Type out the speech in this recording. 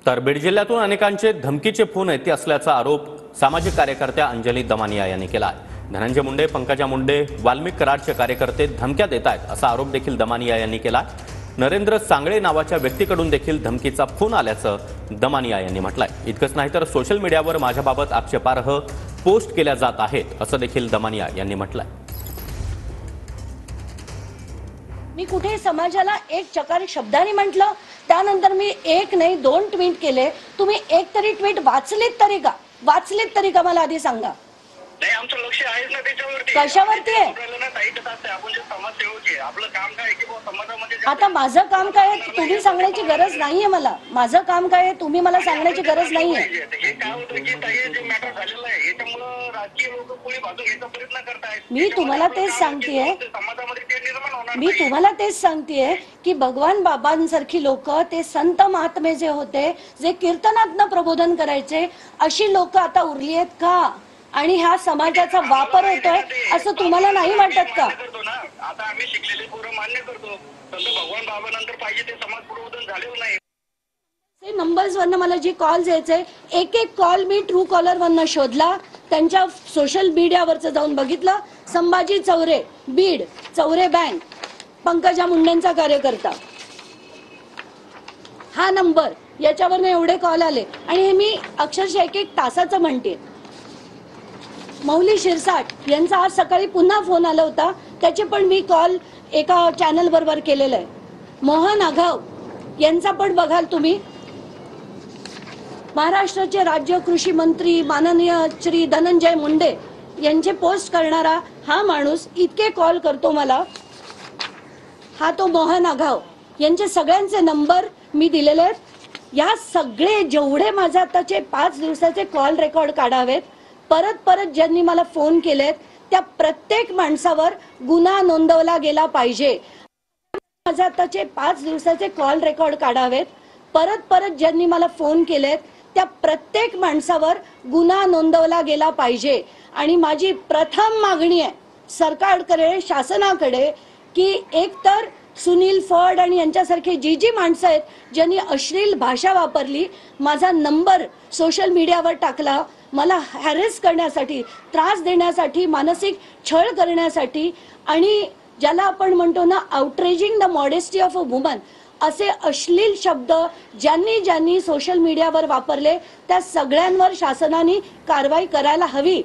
तर बीड जिल्ह्यातून अनेकांचे धमकीचे फोन येत असल्याचा आरोप सामाजिक कार्यकर्त्या अंजली दमानिया यांनी केला आहे। धनंजय मुंडे, पंकजा मुंडे, वाल्मिक कराडचे कार्यकर्ते धमक्या देत आहेत असा आरोप देखील दमानिया यांनी केला। नरेंद्र सांगळे नावाच्या व्यक्तीकडून देखील धमकीचा फोन आल्याचं दमानिया यांनी म्हटलंय। इतकंच नाही तर सोशल मीडियावर माझ्याबाबत आक्षेपार्ह पोस्ट केल्या जात आहेत असं देखील दमानिया यांनी म्हटलंय। मी कुठे समाजाला एक चकार शब्दाने म्हटलं, त्यानंतर मी एक नाही 2 ट्वीट केले। तुम्ही एक तरी ट्वीट वाचलेत तरी का मला आधी सांगा। नाही, आमचं लक्ष आहे ना त्याच्यावरती। कशावरती आहे? आपण जे समाजसेवक आहे, आपलं काम काय आहे की समाजामध्ये आता माझं काम काय आहे तुम्ही सांगण्याची गरज नाहीये मला। माझं काम काय आहे तुम्ही मला सांगण्याची गरज नाहीये। हे काय होतं की ताई जे मॅटर झालेलं आहे याच्यामुळे राजकीय लोक कोणी बाजू घ्यायचा प्रयत्न करतायत। मी तुम्हाला तेच सांगतेय, समाजामध्ये ते निर्माण होणार मी तुम्हाला तेच सांगतेय की भगवान बाबांसारखी लोक, ते संत महात्मे जे होते, जे कीर्तनातनं प्रबोधन करायचे, अशी लोक आता उरली आहेत का? आणि ह्या समाजाचा वापर होतोय असं तुम्हाला नाही वाटत का? आता आम्ही शिकलेले पोरं मान्य करतो, पण भगवान बाबानंतर पाहिजे ते समाज प्रबोधन झालेलं नाही। नंबर्स वरनं मला जी कॉल्स यायचे, एक कॉल मी ट्रू कॉलर वरनं शोधला, त्यांच्या सोशल मीडियावरचं जाऊन बघितलं। संभाजी चौरे, बीड, चौरे बँक, पंकजा मुंडेंचा कार्यकर्ता, हा नंबर, याच्यावरनं एवढे कॉल आले आणि हे मी अक्षरशः एक तासाचं म्हणते। मौली शिरसाट यांचा आज सकाळी पुन्हा फोन आला होता, त्याचे पण मी कॉल एका चॅनल बरोबर केलेला आहे। मोहन आघाव यांचा पण बघाल तुम्ही, महाराष्ट्राचे राज्य कृषी मंत्री माननीय श्री धनंजय मुंडे यांचे पोस्ट करणारा हा माणूस इतके कॉल करतो मला। हा तो मोहन आघाव, यांचे सगळ्यांचे नंबर मी दिलेले आहेत। या सगळे जेवढे माझ्या आताचे 5 दिवसाचे कॉल रेकॉर्ड काढावेत, परत ज्यांनी मला फोन केलेत त्या प्रत्येक माणसावर गुन्हा नोंदवला गेला पाहिजे। माझ्या आताचे 5 दिवसाचे कॉल रेकॉर्ड काढावेत, परत ज्यांनी मला फोन केलेत त्या प्रत्येक माणसावर गुन्हा नोंदवला गेला पाहिजे। आणि माझी प्रथम मागणी आहे सरकारकडे, शासनाकडे, की एकतर सुनील फड आणि यांच्यासारखे जी माणसं आहेत ज्यांनी अश्लील भाषा वापरली, माझा नंबर सोशल मीडियावर टाकला, मला हॅरेस करण्यासाठी, त्रास देण्यासाठी, मानसिक छळ करण्यासाठी, आणि ज्याला आपण म्हणतो ना outraging the modesty of a woman, असे अश्लील शब्द ज्यांनी सोशल मीडियावर वापरले त्या सगळ्यांवर शासनाने कारवाई करायला हवी।